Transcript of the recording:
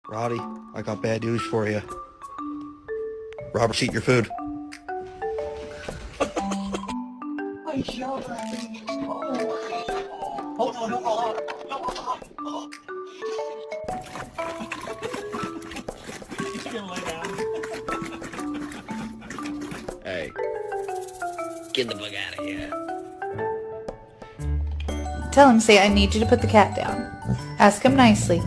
Roddy, I got bad news for you. Robert's eating your food. Hey, get the fuck out of here. Tell him, say, I need you to put the cat down. Ask him nicely.